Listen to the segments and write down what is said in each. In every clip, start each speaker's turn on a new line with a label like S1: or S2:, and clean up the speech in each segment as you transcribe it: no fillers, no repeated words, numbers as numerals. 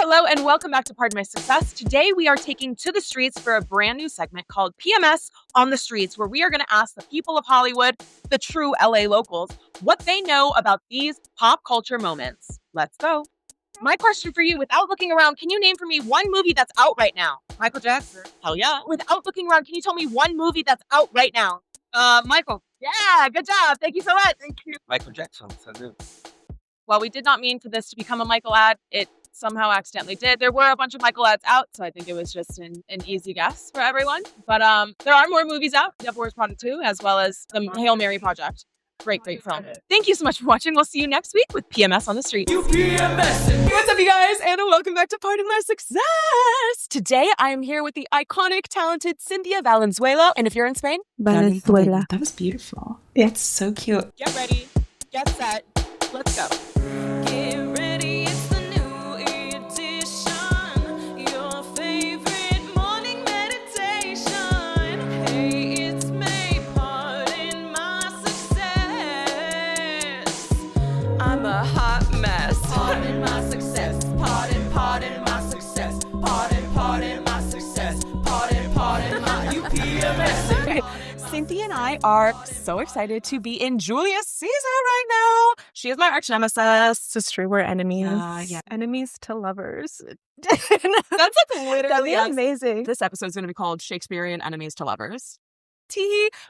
S1: Hello and welcome back to Pardon My Success. Today we are taking to the streets for a brand new segment called PMS on the Streets, where we are going to ask the people of Hollywood, the true LA locals, what they know about these pop culture moments. Let's go. My question for you, without looking around, can you name for me one movie that's out right now? Michael Jackson. Hell yeah. Without looking around, can you tell me one movie that's out right now?
S2: Michael.
S1: Yeah, good job. Thank you so much.
S2: Thank you. Michael Jackson. So good.
S1: Well, we did not mean for this to become a Michael ad. It somehow accidentally did. There were a bunch of Michael ads out, so I think it was just an easy guess for everyone. But there are more movies out. Devil Wears Prada 2, as well as the Hail Mary Project. Great film. Thank you so much for watching. We'll see you next week with PMS on the Street. What's up, you guys? And welcome back to Pardon My Success. Today, I am here with the iconic, talented Cynthia Valenzuela. And if you're in Spain,
S3: Venezuela.
S4: That was beautiful. It's so cute.
S1: Get ready, get set, let's go.
S5: Get ready, it's the new edition. Your favorite morning meditation. Hey, it's me, pardon my success. I'm a hot mess. Pardon my success. Pardon my success. Pardon my success. Pardon my UPMS.
S1: Cynthia and I are so excited to be in Julius Caesar right now. She is my arch nemesis.
S3: It's true. We're enemies.
S1: Yeah.
S3: Enemies to lovers.
S1: That's like literally
S3: That'd be amazing.
S1: This episode is going to be called Shakespearean Enemies to Lovers.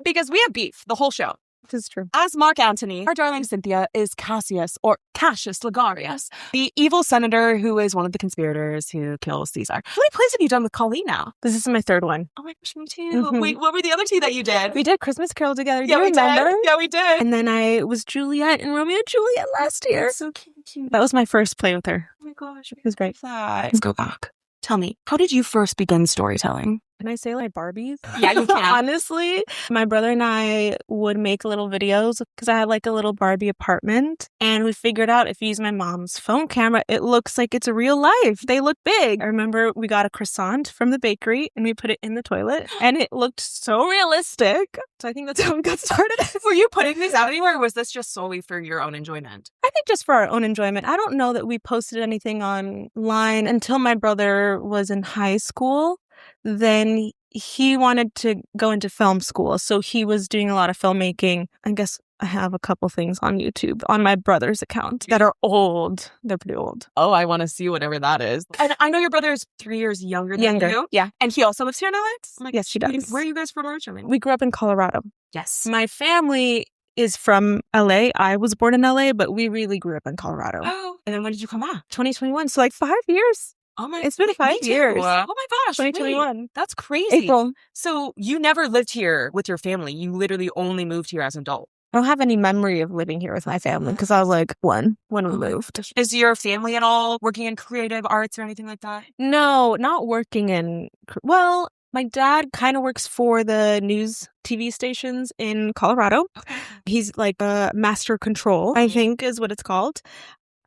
S1: Because we have beef the whole show.
S3: This is true.
S1: As Mark Antony, our darling Cynthia is Cassius, or Cassius Ligarius, the evil senator who is one of the conspirators who kills Caesar. How many plays have you done with Colleen now?
S3: This is my third one.
S1: Oh my gosh, me too.
S3: Mhm.
S1: Wait, what were the other two that you did?
S3: We did Christmas Carol together. Do
S1: Yeah,
S3: you
S1: we
S3: remember?
S1: did. Yeah, we did.
S3: And then I was Juliet in Romeo and Juliet last year.
S1: That's so cute.
S3: That was my first play with her.
S1: Oh my gosh,
S3: It was great.
S1: let's go back. Tell me, how did you first begin storytelling?
S3: Can I say like Barbies?
S1: Yeah, you can.
S3: Honestly, my brother and I would make little videos because I had like a little Barbie apartment. And we figured out if you use my mom's phone camera, it looks like it's real life. They look big. I remember we got a croissant from the bakery and we put it in the toilet and it looked so realistic. So I think that's how we got started.
S1: Were you putting these out anywhere, or was this just solely for your own enjoyment?
S3: I think just for our own enjoyment. I don't know that we posted anything online until my brother was in high school. Then he wanted to go into film school. So he was doing a lot of filmmaking. I guess I have a couple things on YouTube on my brother's account that are old. They're pretty old.
S1: Oh, I want to see whatever that is. And I know your brother is 3 years younger than you.
S3: Yeah.
S1: And he also lives here in LA? Oh my
S3: Yes, she
S1: gosh.
S3: does.
S1: Where are you guys from originally?
S3: We grew up in Colorado.
S1: Yes.
S3: My family is from LA. I was born in LA, but we really grew up in Colorado.
S1: Oh, and then when did you come back?
S3: 2021. So like 5 years.
S1: Oh my,
S3: It's been 5
S1: me too.
S3: years.
S1: Oh my gosh.
S3: 2021.
S1: Wait, that's crazy.
S3: April.
S1: So you never lived here with your family. You literally only moved here as an adult.
S3: I don't have any memory of living here with my family because I was like one when we moved.
S1: Is your family at all working in creative arts or anything like that?
S3: No, not working in. Well, my dad kind of works for the news TV stations in Colorado.
S1: Okay.
S3: He's like a master control, I think is what it's called.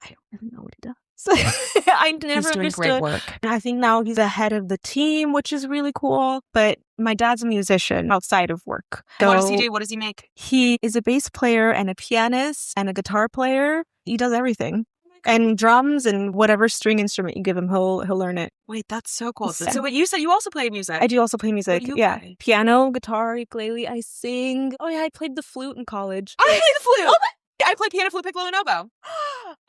S3: I don't really know what he does. I never
S1: He's doing
S3: understood.
S1: great work.
S3: I think now he's the head of the team, which is really cool. But my dad's a musician outside of work.
S1: What does he
S3: So
S1: do? What does he make?
S3: He is a bass player and a pianist and a guitar player. He does everything. And drums and whatever string instrument you give him, he'll learn it.
S1: Wait, that's so cool.
S3: So-
S1: So what you said, you also play music.
S3: I do also play music.
S1: do you
S3: Yeah.
S1: play?
S3: Piano, guitar, ukulele. I sing. Oh, yeah. I played the flute in college.
S1: I play the flute. I play piano, flute, piccolo, and oboe.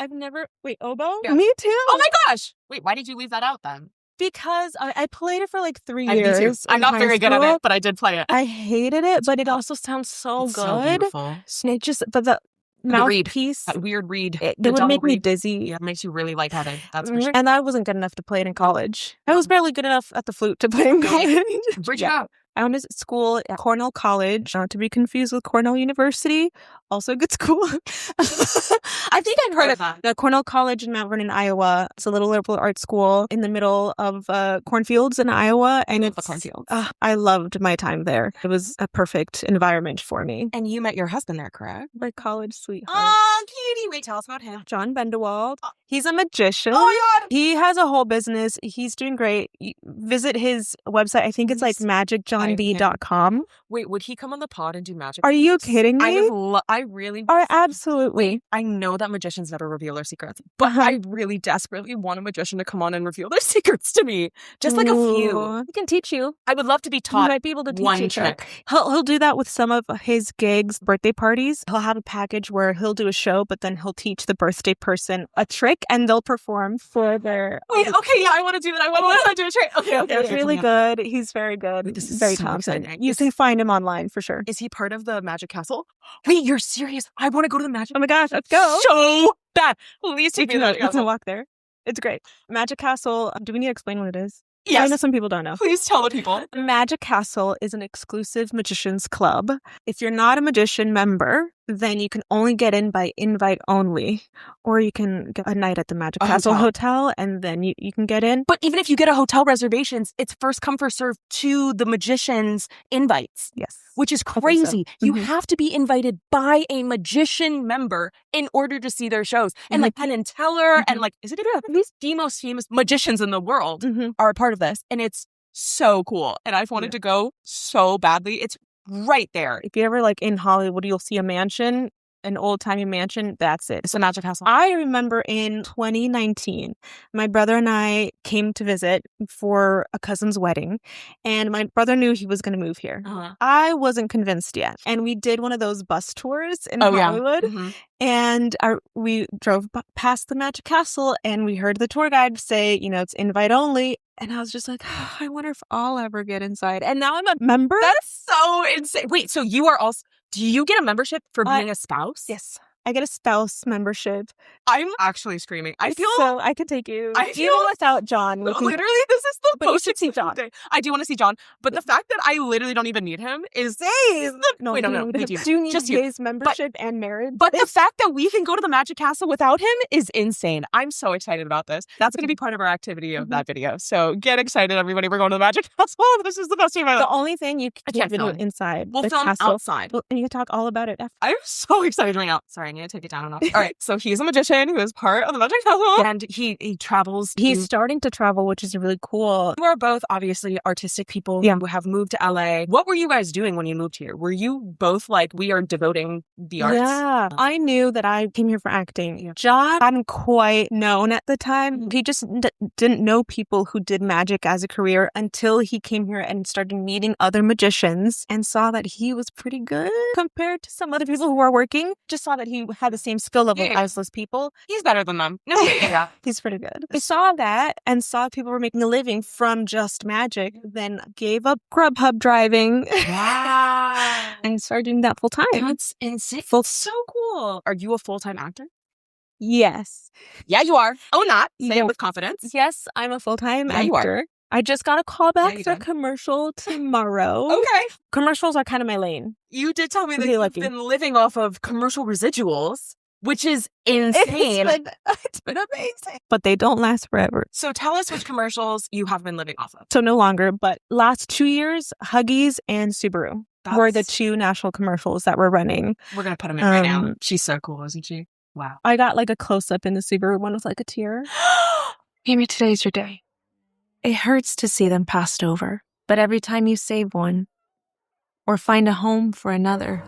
S3: I've never. Wait, oboe?
S1: Yeah.
S3: Me too.
S1: Oh my gosh. Wait, why did you leave that out then?
S3: Because I played it for like 3
S1: Me too.
S3: years.
S1: I'm
S3: in
S1: not
S3: high
S1: very good at
S3: school.
S1: it, but I did play it.
S3: I hated it, but it also sounds so
S1: It's so
S3: good.
S1: beautiful.
S3: And it just, but the
S1: reed.
S3: mouthpiece,
S1: That weird reed.
S3: it
S1: the
S3: would
S1: double
S3: make me
S1: reed.
S3: dizzy.
S1: Yeah, it makes you really lightheaded. That's for sure.
S3: And I wasn't good enough to play it in college. I was barely good enough at the flute to play in college.
S1: Bridge
S3: Yeah.
S1: out.
S3: I went to school at Cornell College, not to be confused with Cornell University, also a good school. I think I've heard of
S1: that.
S3: the Cornell College in Mount Vernon, Iowa. It's a little liberal arts school in the middle of cornfields in Iowa, and
S1: The
S3: it's
S1: cornfields.
S3: I loved my time there. It was a perfect environment for me.
S1: And you met your husband there, correct?
S3: My college sweetheart,
S1: Oh, cutie. Wait, tell us about him.
S3: John Bendewald. He's a magician.
S1: Oh my God.
S3: He has a whole business. He's doing great. You visit his website. I think it's like Magic John johnb.com.
S6: Wait, would he come on the pod and do magic?
S3: Are you kidding me?
S6: I really...
S3: Oh, absolutely.
S6: I know that magicians never reveal their secrets, but I really desperately want a magician to come on and reveal their secrets to me. Just like a few.
S3: Ooh. He can teach you.
S6: I would love to be
S3: He
S6: taught
S3: might be able to teach
S6: one
S3: you.
S6: trick.
S3: He'll do that with some of his gigs, birthday parties. He'll have a package where he'll do a show, but then he'll teach the birthday person a trick and they'll perform for their...
S6: Wait, okay, yeah, I want to do that. I want to do a trick. Okay.
S3: It's really good. He's very good.
S6: This is
S3: very
S6: so
S3: talented.
S6: exciting.
S3: You can find him online for sure.
S6: Is he part of the Magic Castle? Wait, you're serious? I want to go to the Magic...
S3: Oh my gosh, let's go.
S6: So bad. Please take me to the Magic
S3: You can
S6: Castle.
S3: walk there. It's great. Magic Castle, do we need to explain what it is?
S6: Yes.
S3: I know some people don't know.
S6: Please tell the people.
S3: Magic Castle is an exclusive magicians club. If you're not a magician member, then you can only get in by invite only. Or you can get a night at the Magic Castle Hotel and then you can get in.
S6: But even if you get a hotel reservations, it's first come, first serve to the magicians' invites.
S3: Yes.
S6: Which is
S3: I think so.
S6: crazy. You have to be invited by a magician member in order to see their shows. And like Penn and Teller and like, is it the most famous magicians in the world are a part of this. And it's so cool. And I've wanted to go so badly. It's right there.
S3: If you're ever like in Hollywood, you'll see a mansion, an old-timey mansion. That's it.
S6: It's a Magic Castle.
S3: I remember in 2019, my brother and I came to visit for a cousin's wedding, and my brother knew he was going to move here. I wasn't convinced yet, and we did one of those bus tours in Hollywood, and we drove past the Magic Castle, and we heard the tour guide say, it's invite only. And I was just like, I wonder if I'll ever get inside. And now I'm a member.
S6: That's so insane. Wait, so you are also... Do you get a membership for being a spouse?
S3: Yes. I get a spouse membership.
S6: I'm actually screaming. I feel...
S3: So I can take you.
S6: I feel...
S3: Even without John.
S6: Literally, this is the
S3: But you
S6: most
S3: should see John.
S6: day. I do want to see John. But the fact that I literally don't even need him is...
S3: No,
S6: Wait, no.
S3: Do you need
S6: just
S3: Ye's membership and marriage?
S6: But the fact that we can go to the Magic Castle without him is insane. I'm so excited about this. That's going to be part of our activity of that video. So get excited, everybody. We're going to the Magic Castle. This is the best day of my life.
S3: The only thing you can't video inside.
S6: We'll
S3: the
S6: film
S3: castle.
S6: outside.
S3: And you can talk all about it after.
S6: I'm so excited right now. Sorry, I need to take it down a notch. All right, so he's a magician who is part of the Magic Castle. And he travels.
S3: He's starting to travel, which is really cool.
S6: You are both obviously artistic people who have moved to LA. What were you guys doing when you moved here? Were you both like, we are devoting the arts?
S3: Yeah. I knew that I came here for acting. John hadn't quite known at the time. He just didn't know people who did magic as a career until he came here and started meeting other magicians and saw that he was pretty good compared to some other people who are working. Just saw that he had the same skill level as those people.
S6: He's better than them. No,
S3: He's pretty good. I saw that and saw people were making a living from just magic, then gave up Grubhub driving.
S6: Wow.
S3: And started doing that full time.
S6: That's insane. So cool. Are you a full-time actor?
S3: Yes.
S6: Yeah, you are. Oh, not. Say it with confidence.
S3: Yes, I'm a full-time actor.
S6: You are.
S3: I just got a call back for a commercial tomorrow.
S6: Okay.
S3: Commercials are kind of my lane.
S6: You did tell me that
S3: Really
S6: you've
S3: lucky.
S6: been living off of commercial residuals, which is insane.
S3: It's been amazing. But they don't last forever.
S6: So tell us which commercials you have been living off of.
S3: So no longer, but last 2 years, Huggies and Subaru were the two national commercials that were running.
S6: We're going to put them in right now. She's so cool, isn't she? Wow.
S3: I got like a close-up in the Subaru one with like a tear.
S7: Maybe today's your day. It hurts to see them passed over, but every time you save one or find a home for another,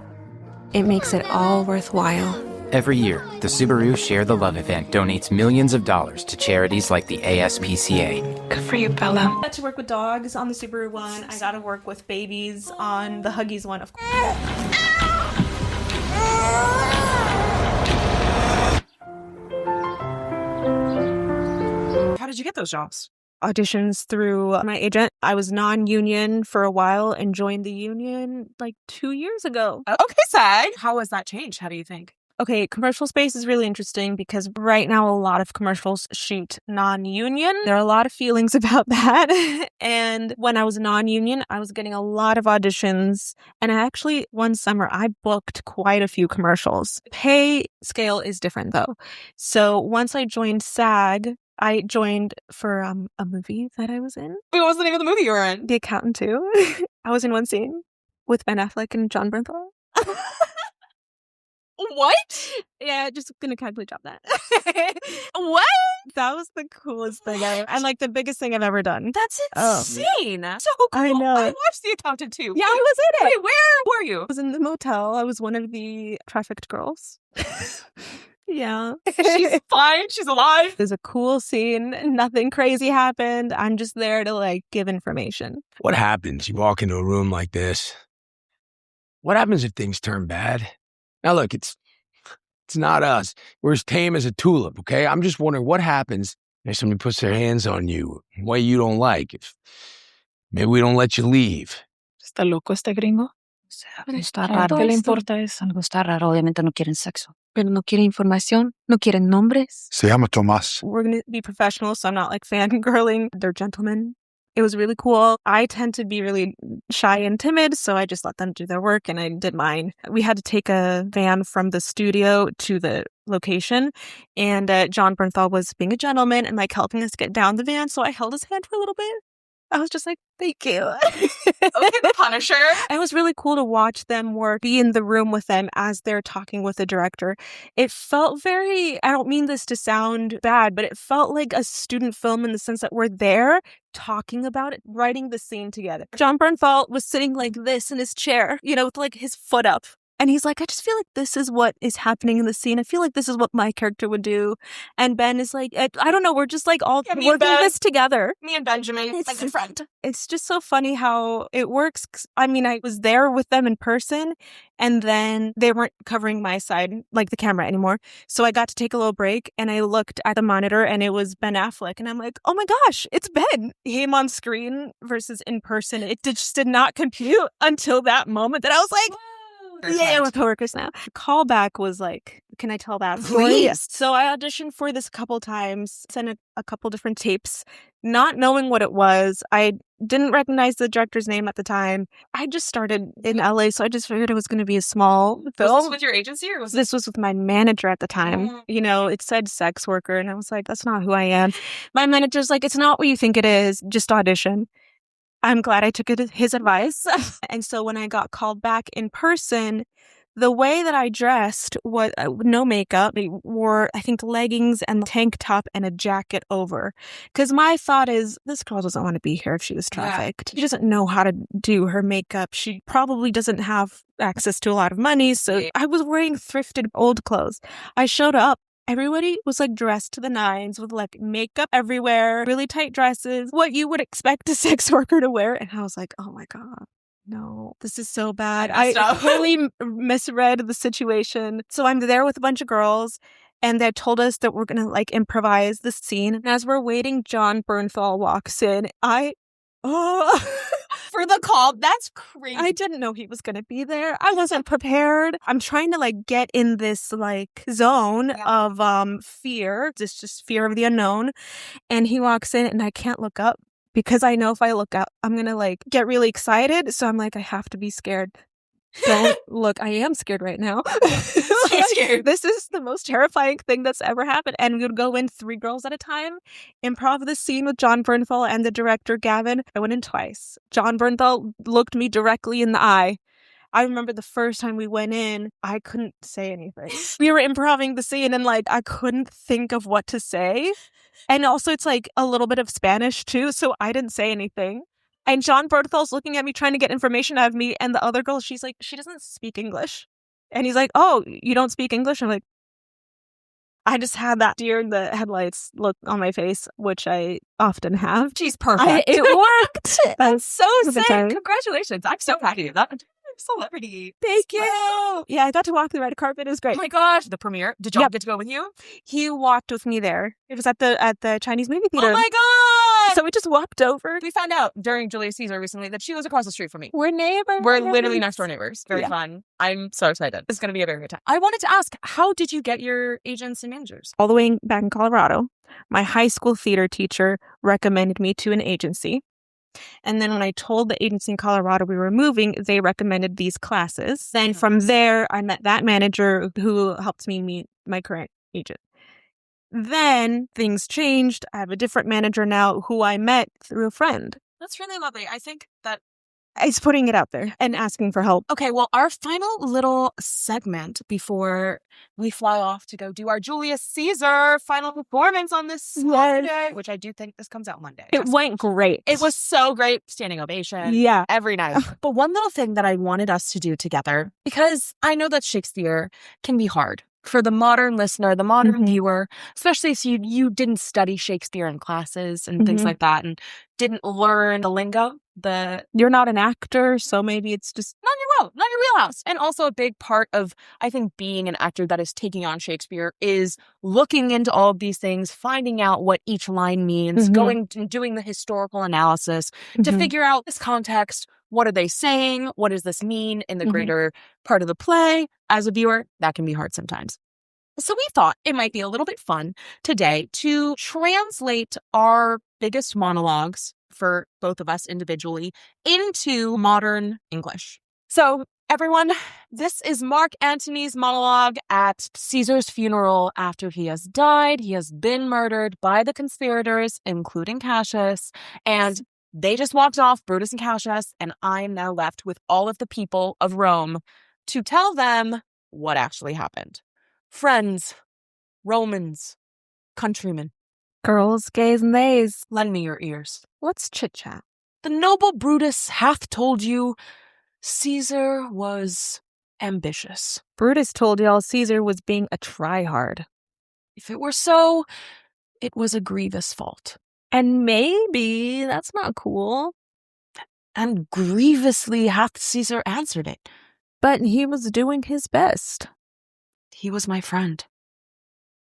S7: it makes it all worthwhile.
S8: Every year, the Subaru Share the Love event donates millions of dollars to charities like the ASPCA.
S7: Good for you, Bella.
S3: I got to work with dogs on the Subaru one. I got to work with babies on the Huggies one, of course.
S6: How did you get those jobs?
S3: Auditions through my agent. I was non-union for a while and joined the union like 2 years ago.
S6: Okay, SAG. How has that changed? How do you think?
S3: Okay, commercial space is really interesting because right now a lot of commercials shoot non-union. There are a lot of feelings about that. And when I was non-union, I was getting a lot of auditions. And actually, one summer, I booked quite a few commercials. Pay scale is different though. So once I joined SAG, I joined for a movie that I was in.
S6: Wait, what was the name of the movie you were in?
S3: The Accountant 2. I was in one scene with Ben Affleck and John Bernthal.
S6: What?
S3: Yeah, just gonna casually drop that.
S6: What?
S3: That was the coolest thing ever. And like the biggest thing I've ever done.
S6: That's insane. So cool.
S3: I know.
S6: I watched The Accountant too.
S3: Yeah, I was in it.
S6: Wait, where were you?
S3: I was in the motel. I was one of the trafficked girls. Yeah.
S6: She's fine. She's alive.
S3: There's a cool scene. Nothing crazy happened. I'm just there to like give information.
S9: What happens? You walk into a room like this. What happens if things turn bad? Now look, it's not us. We're as tame as a tulip, okay? I'm just wondering what happens if somebody puts their hands on you in a way you don't like. If maybe we don't let you leave.
S4: ¿Está loco este gringo?
S7: Está raro.
S4: ¿Qué le importa eso?
S7: Algo está raro. Obviamente no quieren sexo. Pero no quieren información. No quieren nombres.
S10: Se llama Tomás.
S3: We're going to be professional, so I'm not like fangirling. They're gentlemen. It was really cool. I tend to be really shy and timid, so I just let them do their work and I did mine. We had to take a van from the studio to the location, and John Bernthal was being a gentleman and like helping us get down the van, so I held his hand for a little bit. I was just like, thank you.
S6: Okay, the Punisher.
S3: It was really cool to watch them work, be in the room with them as they're talking with the director. It felt very, I don't mean this to sound bad, but it felt like a student film in the sense that we're there talking about it, writing the scene together. John Bernthal was sitting like this in his chair, you know, with like his foot up. And he's like, I just feel like this is what is happening in the scene. I feel like this is what my character would do. And Ben is like, I don't know, we're just like all
S6: me and
S3: working
S6: Ben.
S3: this together.
S6: Me and Benjamin, my good friend.
S3: It's just so funny how it works. I mean, I was there with them in person and then they weren't covering my side, like the camera anymore. So I got to take a little break and I looked at the monitor and it was Ben Affleck. And I'm like, oh my gosh, it's Ben. Him on screen versus in person. It just did not compute until that moment that I was like, yeah, we're coworkers now. Callback was like, can I tell that story?
S6: Please.
S3: So I auditioned for this a couple times, sent a couple different tapes, not knowing what it was. I didn't recognize the director's name at the time. I just started in LA, so I just figured it was going to be a small film.
S6: Was this with your agency or was
S3: This was with my manager at the time. You know, it said sex worker, and I was like, that's not who I am. My manager's like, it's not what you think it is. Just audition. I'm glad I took his advice. And so when I got called back in person, the way that I dressed was no makeup. I wore, I think, leggings and a tank top and a jacket over. Because my thought is, this girl doesn't want to be here if she was trafficked. She doesn't know how to do her makeup. She probably doesn't have access to a lot of money. So I was wearing thrifted old clothes. I showed up. Everybody was like dressed to the nines with like makeup everywhere, really tight dresses, what you would expect a sex worker to wear. And I was like, oh my God, no, this is so bad. I totally misread the situation. So I'm there with a bunch of girls and they told us that we're going to like improvise the scene. And as we're waiting, John Bernthal walks in.
S6: for the call? That's crazy.
S3: I didn't know he was going to be there. I wasn't prepared. I'm trying to like get in this like zone of fear. It's just fear of the unknown. And he walks in and I can't look up because I know if I look up, I'm going to like get really excited. So I'm like, I have to be scared. Don't look. I am scared right now.
S6: I'm scared.
S3: This is the most terrifying thing that's ever happened. And we would go in 3 girls at a time, improv the scene with John Bernthal and the director, Gavin. I went in twice. John Bernthal looked me directly in the eye. I remember the first time we went in, I couldn't say anything. We were improvising the scene and like, I couldn't think of what to say. And also it's like a little bit of Spanish too. So I didn't say anything. And John Bernthal's looking at me trying to get information out of me. And the other girl, she's like, she doesn't speak English. And he's like, oh, you don't speak English? I'm like, I just had that deer in the headlights look on my face, which I often have.
S6: She's perfect.
S3: It worked.
S6: That's so
S3: Good
S6: sick.
S3: time.
S6: Congratulations. I'm so proud of you. That celebrity.
S3: Thank you. Yeah, I got to walk the red carpet. It was great.
S6: Oh my gosh. The premiere. Did John get to go with you?
S3: He walked with me there. It was at the Chinese movie theater.
S6: Oh my God.
S3: So we just walked over.
S6: We found out during Julius Caesar recently that she was across the street from me.
S3: We're neighbors.
S6: We're literally next door neighbors. Very fun. I'm so excited. It's going to be a very good time. I wanted to ask, how did you get your agents and managers?
S3: All the way back in Colorado, my high school theater teacher recommended me to an agency. And then when I told the agency in Colorado we were moving, they recommended these classes. Then from there, I met that manager who helped me meet my current agent. Then things changed. I have a different manager now who I met through a friend.
S6: That's really lovely. I think that
S3: It's putting it out there and asking for help.
S6: Okay, well, our final little segment before we fly off to go do our Julius Caesar final performance on this Sunday, which I do think this comes out Monday.
S3: It went great.
S6: It was so great. Standing ovation.
S3: Yeah.
S6: Every night. But one little thing that I wanted us to do together, because I know that Shakespeare can be hard for the modern listener, the modern viewer, especially if you didn't study Shakespeare in classes and things like that and didn't learn the lingo.
S3: You're not an actor, so maybe it's just
S6: not your wheelhouse. And also a big part of, I think, being an actor that is taking on Shakespeare is looking into all of these things, finding out what each line means, going and doing the historical analysis to figure out this context. What are they saying? What does this mean in the greater part of the play? As a viewer, that can be hard sometimes. So we thought it might be a little bit fun today to translate our biggest monologues for both of us individually into modern English. So everyone, this is Mark Antony's monologue at Caesar's funeral after he has died. He has been murdered by the conspirators, including Cassius, and they just walked off, Brutus and Cassius, and I am now left with all of the people of Rome to tell them what actually happened. Friends, Romans, countrymen,
S3: girls, gays, and theys.
S6: Lend me your ears.
S3: Let's chit-chat.
S6: The noble Brutus hath told you Caesar was ambitious.
S3: Brutus told y'all Caesar was being a tryhard.
S6: If it were so, it was a grievous fault.
S3: And maybe that's not cool.
S6: And grievously hath Caesar answered it.
S3: But he was doing his best.
S6: He was my friend,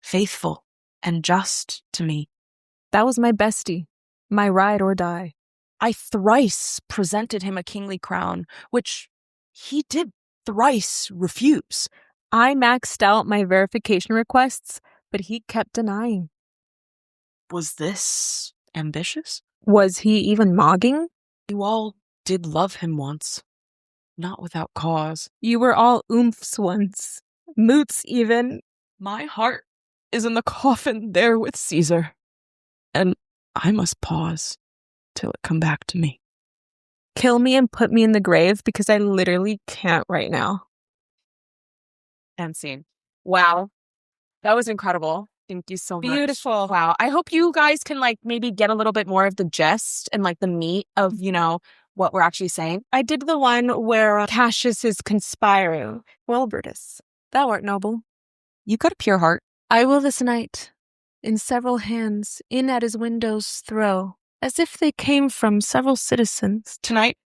S6: faithful and just to me.
S3: That was my bestie, my ride or die.
S6: I thrice presented him a kingly crown, which he did thrice refuse.
S3: I maxed out my verification requests, but he kept denying.
S6: Was this ambitious?
S3: Was he even mogging?
S6: You all did love him once, not without cause.
S3: You were all oomphs once. Moots even.
S6: My heart is in the coffin there with Caesar, and I must pause till it come back to me.
S3: Kill me and put me in the grave because I literally can't right now.
S6: End scene. Wow. That was incredible. Thank you so much.
S3: Beautiful.
S6: Wow. I hope you guys can maybe get a little bit more of the gist and the meat of, what we're actually saying.
S3: I did the one where Cassius is conspiring. Well, Brutus, thou art noble.
S6: You got a pure heart.
S7: I will this night, in several hands, in at his windows throw, as if they came from several citizens.
S6: Tonight,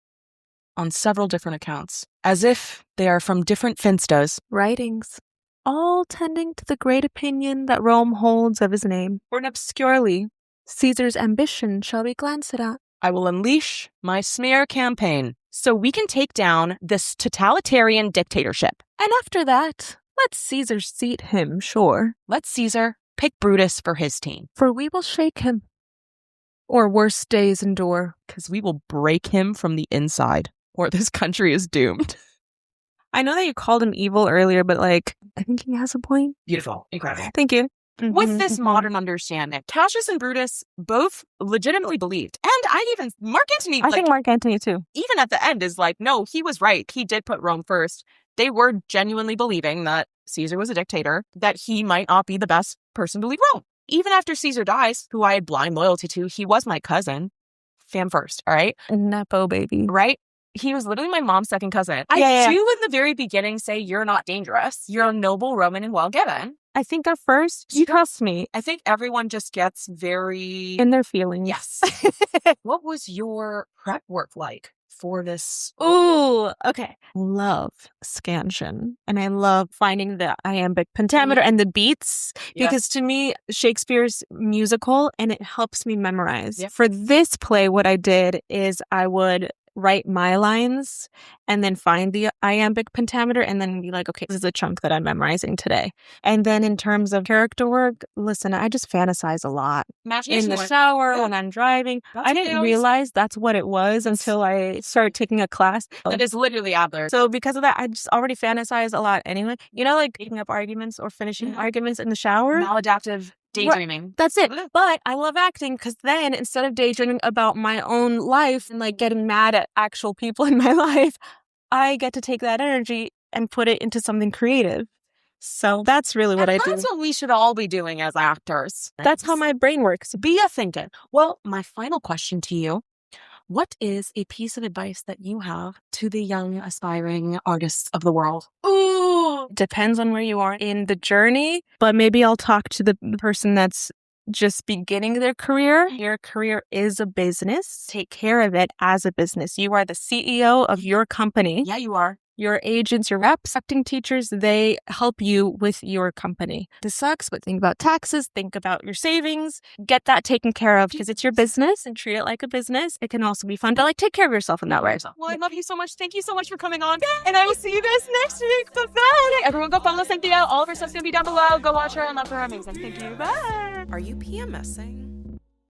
S6: on several different accounts, as if they are from different finstas.
S7: Writings, all tending to the great opinion that Rome holds of his name.
S3: Or obscurely,
S7: Caesar's ambition shall be glanced at.
S6: I will unleash my smear campaign so we can take down this totalitarian dictatorship.
S7: And after that, let Caesar seat him, sure.
S6: Let Caesar pick Brutus for his team.
S7: For we will shake him, or worse days endure.
S6: Because we will break him from the inside, or this country is doomed.
S3: I know that you called him evil earlier, but I think he has a point.
S2: Beautiful. Incredible.
S3: Thank you.
S6: With this modern understanding, Cassius and Brutus both legitimately believed. And Mark Antony.
S3: I think Mark Antony too.
S6: Even at the end is no, he was right. He did put Rome first. They were genuinely believing that Caesar was a dictator, that he might not be the best person to lead Rome. Even after Caesar dies, who I had blind loyalty to, he was my cousin. Fam first, all right?
S3: Nepo baby.
S6: Right? He was literally my mom's second cousin. I do in the very beginning say you're not dangerous. You're a noble Roman and well given.
S3: I think at first, you trust me.
S6: I think everyone just gets very...
S3: in their feelings.
S6: Yes. What was your prep work like for this?
S3: Ooh, okay. Love scansion. And I love finding the iambic pentameter and the beats because to me, Shakespeare's musical and it helps me memorize.
S6: Yep.
S3: For this play, what I did is I would write my lines and then find the iambic pentameter and then be like, okay, this is a chunk that I'm memorizing today. And then in terms of character work, listen, I just fantasize a lot. In the shower, when I'm driving. I didn't realize that's what it was until I started taking a class.
S6: That is literally Adler.
S3: So because of that, I just already fantasize a lot anyway. Picking up arguments or finishing arguments in the shower.
S6: Maladaptive Daydreaming.
S3: That's it. But I love acting because then instead of daydreaming about my own life and like getting mad at actual people in my life, I get to take that energy and put it into something creative. So that's really what I do.
S6: That's what we should all be doing as actors.
S3: That's how my brain works.
S6: Be a thinking. Well, my final question to you. What is a piece of advice that you have to the young, aspiring artists of the world?
S3: Ooh, depends on where you are in the journey, but maybe I'll talk to the person that's just beginning their career. Your career is a business. Take care of it as a business. You are the CEO of your company.
S6: Yeah, you are.
S3: Your agents, your reps, acting teachers, they help you with your company. This sucks, but think about taxes, think about your savings, get that taken care of because it's your business and treat it like a business. It can also be fun to like take care of yourself in that way.
S6: Well, I love you so much. Thank you so much for coming on. And I will see you guys next week. Bye-bye. Everyone go follow Cynthia. All of her stuff's going to be down below. Go watch her. I love her. Amazing. Thank you. Bye.
S5: Are you PMSing?